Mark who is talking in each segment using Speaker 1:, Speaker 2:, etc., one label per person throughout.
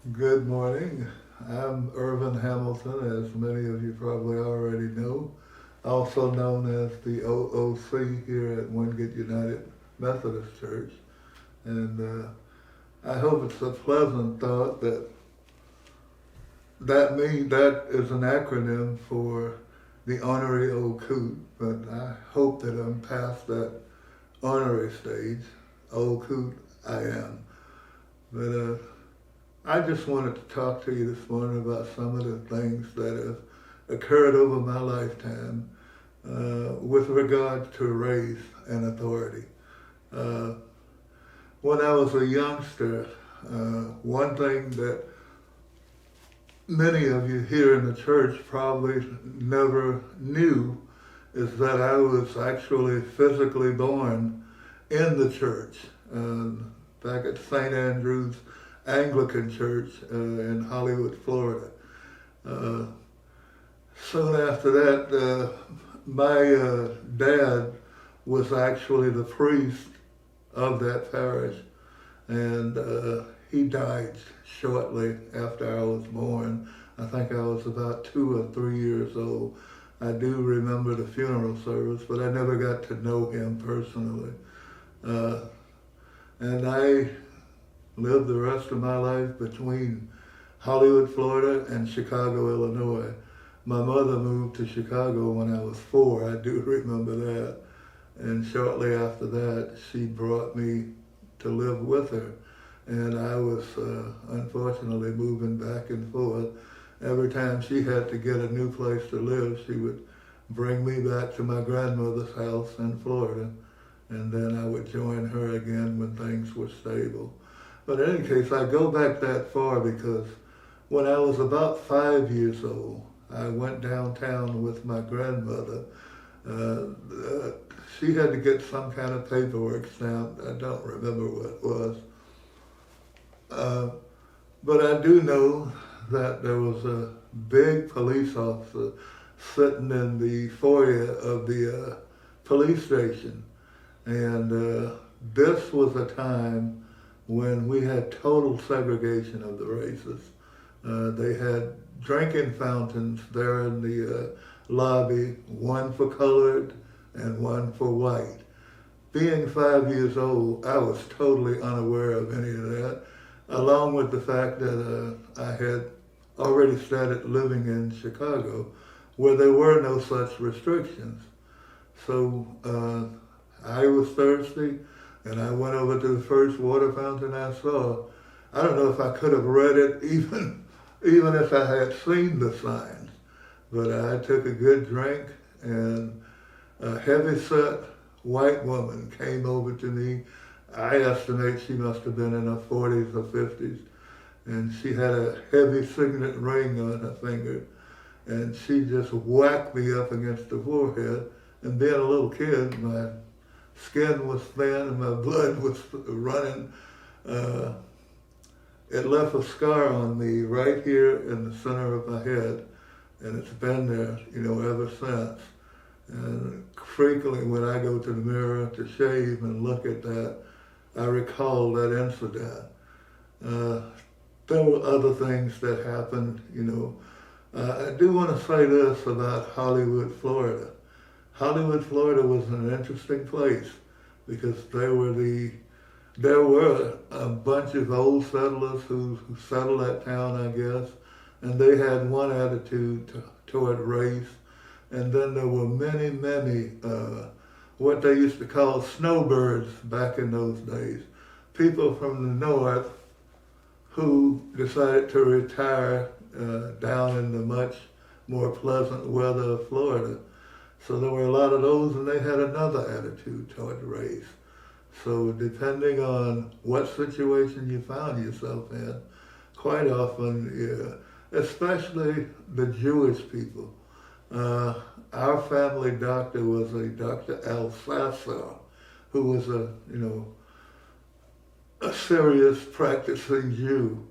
Speaker 1: Good morning. I'm Ervin Hamilton, as many of you probably already know, also known as the OOC here at Wingate United Methodist Church. And I hope it's a pleasant thought that is an acronym for the honorary OCOOT, but I hope that I'm past that honorary stage. OCOOT I am. But I just wanted to talk to you this morning about some of the things that have occurred over my lifetime with regard to race and authority. Uh, when I was a youngster, one thing that many of you here in the church probably never knew is that I was actually physically born in the church back at St. Andrew's Anglican Church in Hollywood, Florida. Uh, Soon after that, my dad was actually the priest of that parish, and he died shortly after I was born. I think I was about 2 or 3 years old. I do remember the funeral service, but I never got to know him personally. Uh, and I lived the rest of my life between Hollywood, Florida and Chicago, Illinois. My mother moved to Chicago when I was 4, I do remember that. And shortly after that, she brought me to live with her. And I was unfortunately moving back and forth. Every time she had to get a new place to live, she would bring me back to my grandmother's house in Florida. And then I would join her again when things were stable. But in any case, I go back that far because when I was about 5 years old, I went downtown with my grandmother. She had to get some kind of paperwork stamped. I don't remember what it was. But I do know that there was a big police officer sitting in the foyer of the police station. And this was a time when we had total segregation of the races. They had drinking fountains there in the lobby, one for colored and one for white. Being 5 years old, I was totally unaware of any of that, along with the fact that I had already started living in Chicago, where there were no such restrictions. So I was thirsty, and I went over to the first water fountain I saw. I don't know if I could have read it even if I had seen the signs, but I took a good drink, and a heavy-set white woman came over to me. I estimate she must have been in her 40s or 50s, and she had a heavy signet ring on her finger, and she just whacked me up against the forehead. And being a little kid, my skin was thin and my blood was running. It left a scar on me right here in the center of my head, and it's been there, ever since. And frequently when I go to the mirror to shave and look at that, I recall that incident. There were other things that happened, I do want to say this about Hollywood, Florida. Hollywood, Florida was an interesting place because there were a bunch of old settlers who settled that town, I guess, and they had one attitude toward race. And then there were many, many, what they used to call snowbirds back in those days. People from the north who decided to retire down in the much more pleasant weather of Florida. So there were a lot of those, and they had another attitude toward race. So depending on what situation you found yourself in, quite often, especially the Jewish people, our family doctor was a Dr. Alsasser, who was a serious practicing Jew.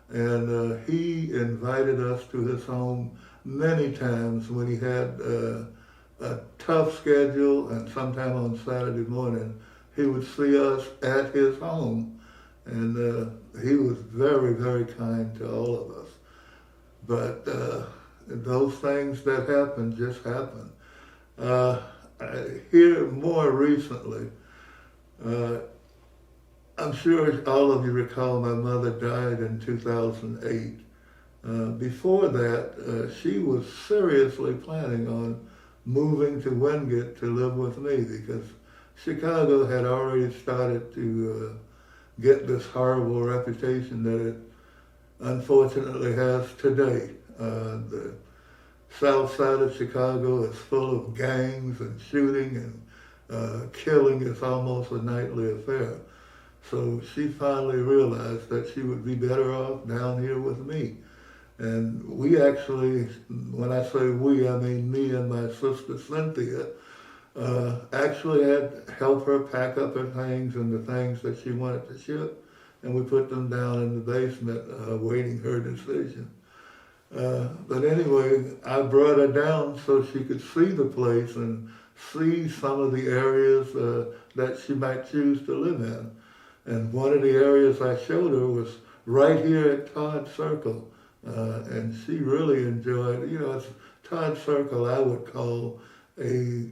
Speaker 1: And he invited us to his home many times when he had a tough schedule, and sometime on Saturday morning, he would see us at his home. And he was very, very kind to all of us. But those things that happen just happen. Here more recently, I'm sure all of you recall my mother died in 2008. Before that, she was seriously planning on moving to Wingate to live with me because Chicago had already started to get this horrible reputation that it unfortunately has today. The south side of Chicago is full of gangs and shooting and killing is almost a nightly affair. So she finally realized that she would be better off down here with me. And we actually, when I say we, I mean me and my sister Cynthia, actually had helped her pack up her things and the things that she wanted to ship, and we put them down in the basement waiting her decision. But anyway, I brought her down so she could see the place and see some of the areas that she might choose to live in. And one of the areas I showed her was right here at Todd Circle. And she really enjoyed, it's Todd Circle I would call a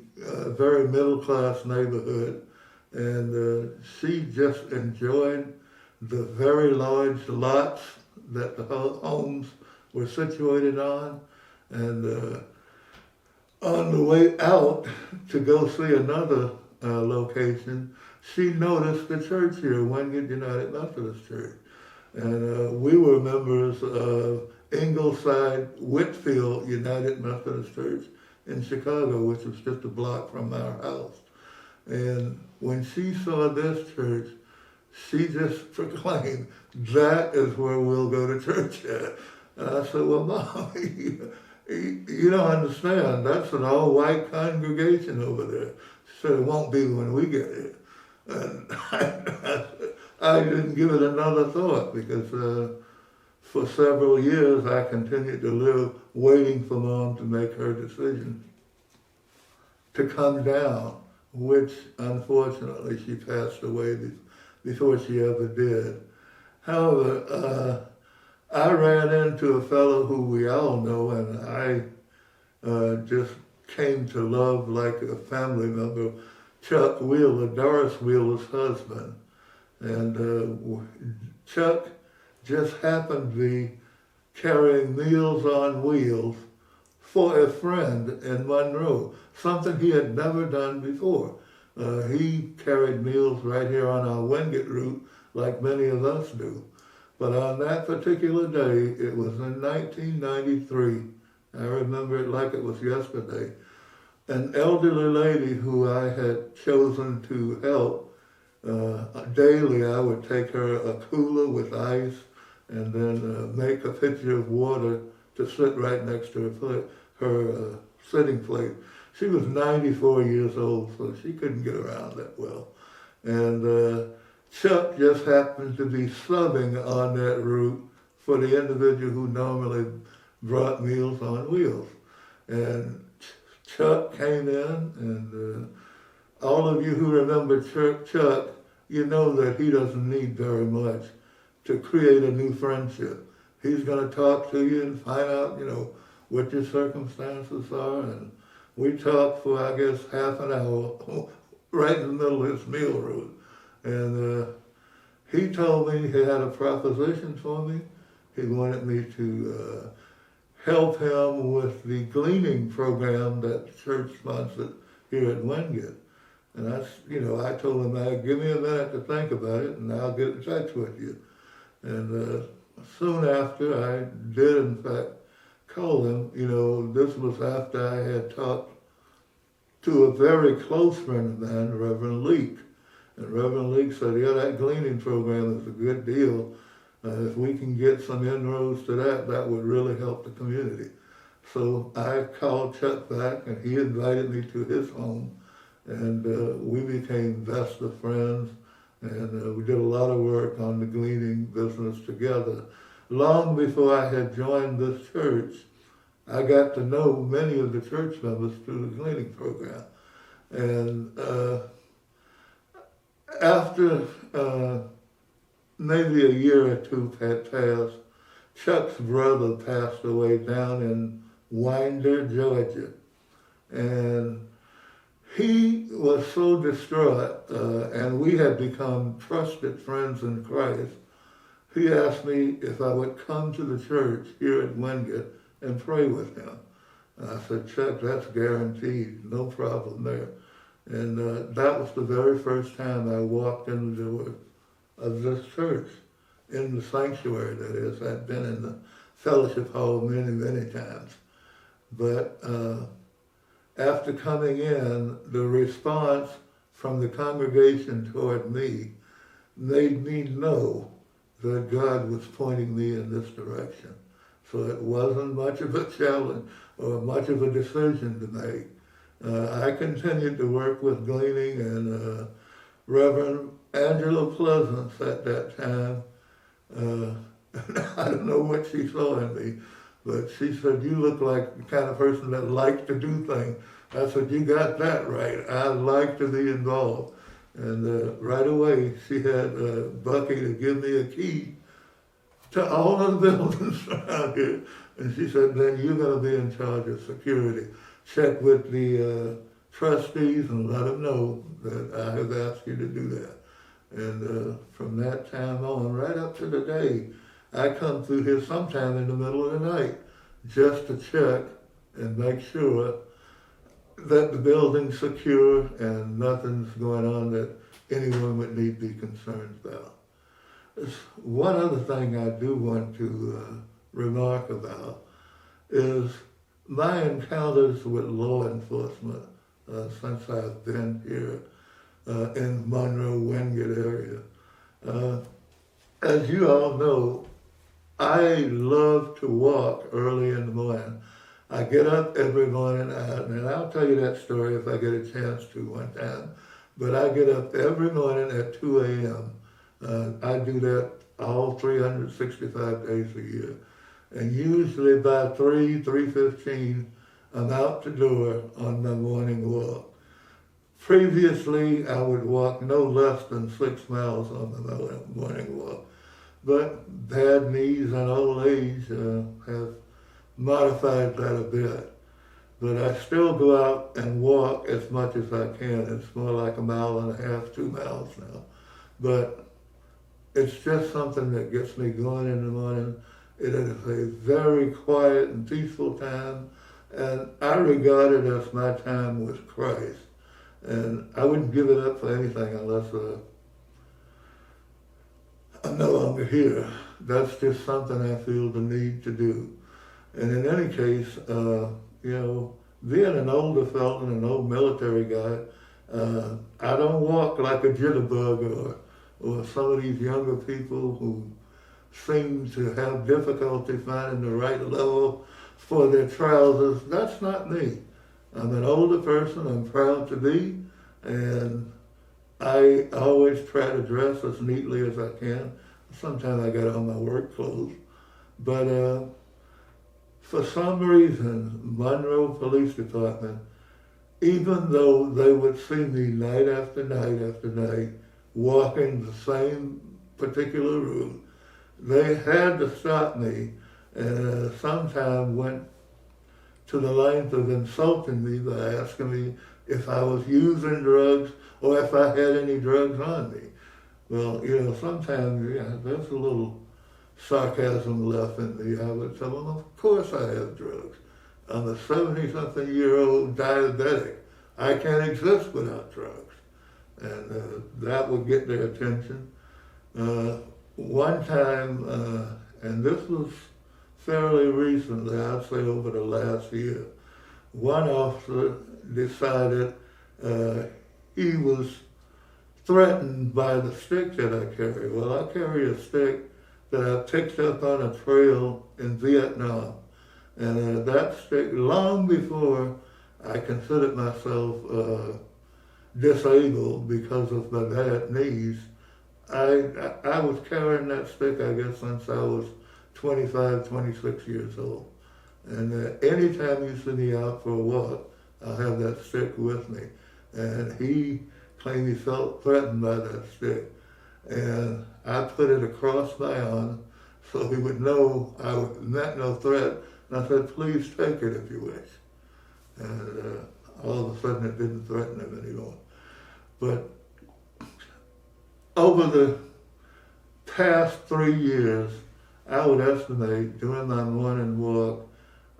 Speaker 1: very middle-class neighborhood. And she just enjoyed the very large lots that the homes were situated on. And on the way out to go see another location, she noticed the church here, Wingate United Methodist Church. And we were members of Ingleside Whitfield United Methodist Church in Chicago, which was just a block from our house. And when she saw this church, she just proclaimed, that is where we'll go to church at. And I said, well, Mom, you don't understand. That's an all-white congregation over there. She said, it won't be when we get here. And I didn't give it another thought because for several years I continued to live waiting for Mom to make her decision to come down, which unfortunately she passed away before she ever did. However, I ran into a fellow who we all know and I just came to love like a family member, Chuck Wheeler, Doris Wheeler's husband. And Chuck just happened to be carrying Meals on Wheels for a friend in Monroe, something he had never done before. He carried meals right here on our Wingate route like many of us do. But on that particular day, it was in 1993, I remember it like it was yesterday, an elderly lady who I had chosen to help, daily I would take her a cooler with ice and then make a pitcher of water to sit right next to her sitting plate. She was 94 years old, so she couldn't get around that well. And Chuck just happened to be subbing on that route for the individual who normally brought Meals on Wheels. And Chuck came in, and all of you who remember Chuck, you know that he doesn't need very much to create a new friendship. He's going to talk to you and find out, what your circumstances are. And we talked for, I guess, half an hour right in the middle of this meal route. And he told me he had a proposition for me. He wanted me to help him with the gleaning program that the church sponsored here at Wingate. And I told him, give me a minute to think about it and I'll get in touch with you. And soon after I did, in fact, call him. This was after I had talked to a very close friend of mine, Reverend Leak. And Reverend Leak said, yeah, that gleaning program is a good deal. If we can get some inroads to that would really help the community. So I called Chuck back and he invited me to his home. And we became best of friends. And we did a lot of work on the gleaning business together. Long before I had joined this church, I got to know many of the church members through the gleaning program. And after maybe a year or two had passed, Chuck's brother passed away down in Winder, Georgia. And he was so distraught, and we had become trusted friends in Christ. He asked me if I would come to the church here at Wingate and pray with him. And I said, Chuck, that's guaranteed, no problem there. And that was the very first time I walked in the door of this church, in the sanctuary, that is. I'd been in the fellowship hall many, many times. But after coming in, the response from the congregation toward me made me know that God was pointing me in this direction. So it wasn't much of a challenge or much of a decision to make. I continued to work with gleaning, and Reverend Angela Pleasance at that time, I don't know what she saw in me, but she said, you look like the kind of person that likes to do things. I said, you got that right. I like to be involved. And right away, she had Bucky to give me a key to all of the buildings around here. And she said, then you're going to be in charge of security. Check with the trustees and let them know that I have asked you to do that. And from that time on, right up to the day, I come through here sometime in the middle of the night just to check and make sure that the building's secure and nothing's going on that anyone would need to be concerned about. There's one other thing I do want to remark about is my encounters with law enforcement since I've been here in Monroe, Wingate area. As you all know, I love to walk early in the morning. I get up every morning, and I'll tell you that story if I get a chance to one time, but I get up every morning at 2 a.m. I do that all 365 days a year. And usually by 3:15, I'm out the door on my morning walk. Previously, I would walk no less than 6 miles on my morning walk, but bad knees and old age have modified that a bit. But I still go out and walk as much as I can. It's more like 1.5 miles, 2 miles now. But it's just something that gets me going in the morning. It is a very quiet and peaceful time, and I regard it as my time with Christ. And I wouldn't give it up for anything unless I'm no longer here. That's just something I feel the need to do. And in any case, being an older fellow and an old military guy, I don't walk like a jitterbug or some of these younger people who seem to have difficulty finding the right level for their trousers. That's not me. I'm an older person, I'm proud to be, and I always try to dress as neatly as I can. Sometimes I got on my work clothes. But for some reason, Monroe Police Department, even though they would see me night after night after night, walking the same particular route, they had to stop me, and sometimes went to the length of insulting me by asking me if I was using drugs or if I had any drugs on me. Well, sometimes there's a little sarcasm left in me. I would tell them, of course I have drugs. I'm a 70-something-year-old diabetic. I can't exist without drugs. And that would get their attention. One time, and this was fairly recently, I'd say over the last year, one officer decided he was threatened by the stick that I carry. Well, I carry a stick that I picked up on a trail in Vietnam. And that stick, long before I considered myself disabled because of my bad knees, I was carrying that stick, I guess, since I was 25, 26 years old. And anytime you see me out for a walk, I'll have that stick with me. And he claimed he felt threatened by that stick. and I put it across my arm so he would know I meant no threat. And I said, please take it if you wish. And all of a sudden it didn't threaten him anymore. But over the past 3 years, I would estimate during my morning walk,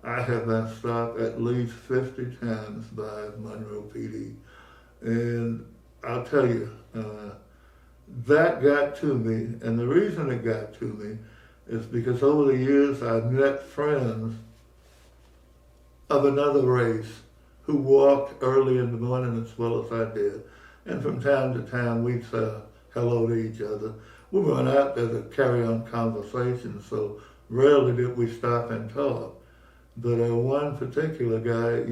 Speaker 1: I have been stopped at least 50 times by Monroe PD. And I'll tell you, that got to me, and the reason it got to me is because over the years I've met friends of another race who walked early in the morning as well as I did. And from time to time we'd say hello to each other. We weren't out there to carry on conversations, so rarely did we stop and talk. But one particular guy,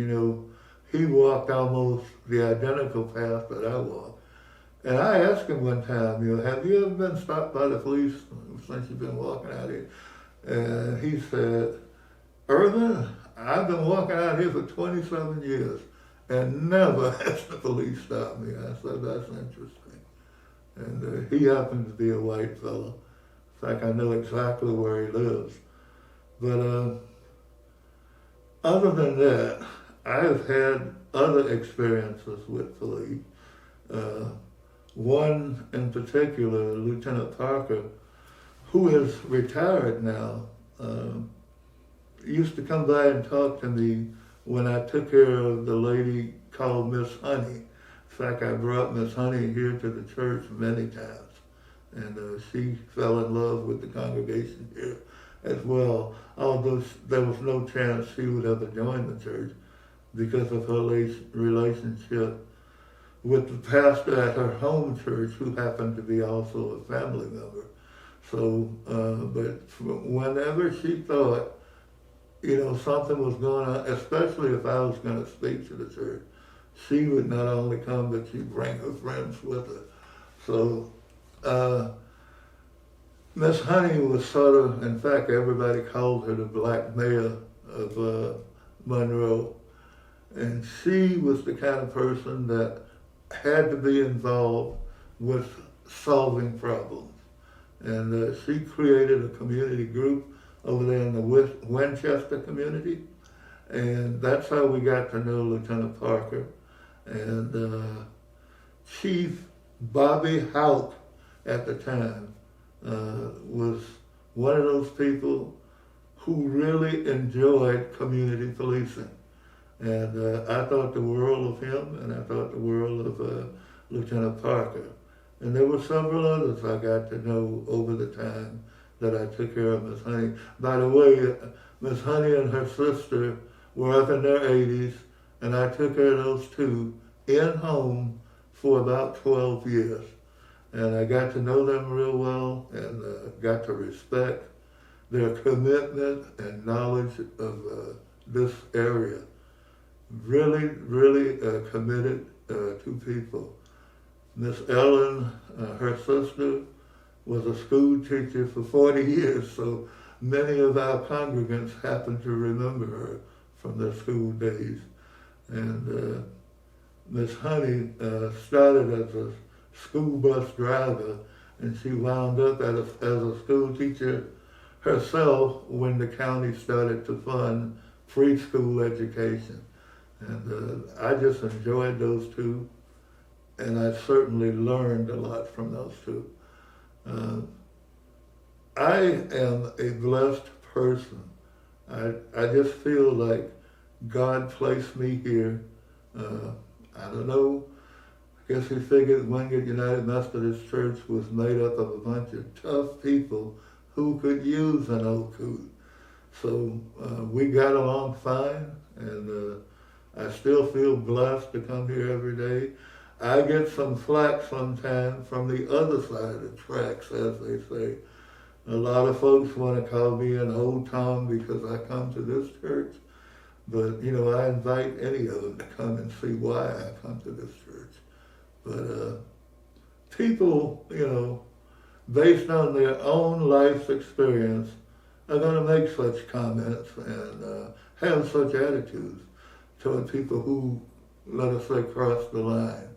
Speaker 1: he walked almost the identical path that I walked. And I asked him one time, have you ever been stopped by the police since you've been walking out here? And he said, Ervin, I've been walking out here for 27 years and never has the police stopped me. I said, that's interesting. And he happens to be a white fellow. In fact, I know exactly where he lives. But other than that, I've had other experiences with police. One in particular, Lieutenant Parker, who is retired now, used to come by and talk to me when I took care of the lady called Miss Honey. In fact, I brought Miss Honey here to the church many times, and she fell in love with the congregation here as well, although there was no chance she would ever join the church because of her relationship with the pastor at her home church, who happened to be also a family member. So, but whenever she thought, something was going on, especially if I was going to speak to the church, she would not only come, but she'd bring her friends with her. So, Miss Honey was sort of, in fact, everybody called her the Black Mayor of Monroe. And she was the kind of person that had to be involved with solving problems. And she created a community group over there in the Winchester community. And that's how we got to know Lieutenant Parker. And Chief Bobby Houck at the time was one of those people who really enjoyed community policing. And I thought the world of him, and I thought the world of Lieutenant Parker. And there were several others I got to know over the time that I took care of Miss Honey. By the way, Miss Honey and her sister were up in their 80s, and I took care of those two in home for about 12 years. And I got to know them real well, and got to respect their commitment and knowledge of this area. Really, really committed to people. Miss Ellen, her sister, was a school teacher for 40 years, so many of our congregants happen to remember her from their school days. And Miss Honey started as a school bus driver, and she wound up as a school teacher herself when the county started to fund free school education. And I just enjoyed those two, and I certainly learned a lot from those two. I am a blessed person. I just feel like God placed me here. I don't know, I guess he figured Wingate United Methodist Church was made up of a bunch of tough people who could use an old coot. So we got along fine, and I still feel blessed to come here every day. I get some flack sometimes from the other side of the tracks, as they say. A lot of folks want to call me an old Tom because I come to this church. But, I invite any of them to come and see why I come to this church. But people, based on their own life's experience, are going to make such comments and have such attitudes toward people who, let us say, cross the line.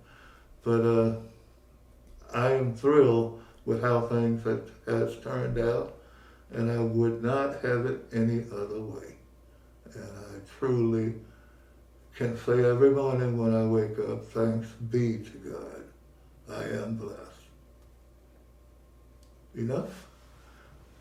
Speaker 1: But I am thrilled with how things has turned out, and I would not have it any other way. And I truly can say every morning when I wake up, thanks be to God. I am blessed. Enough?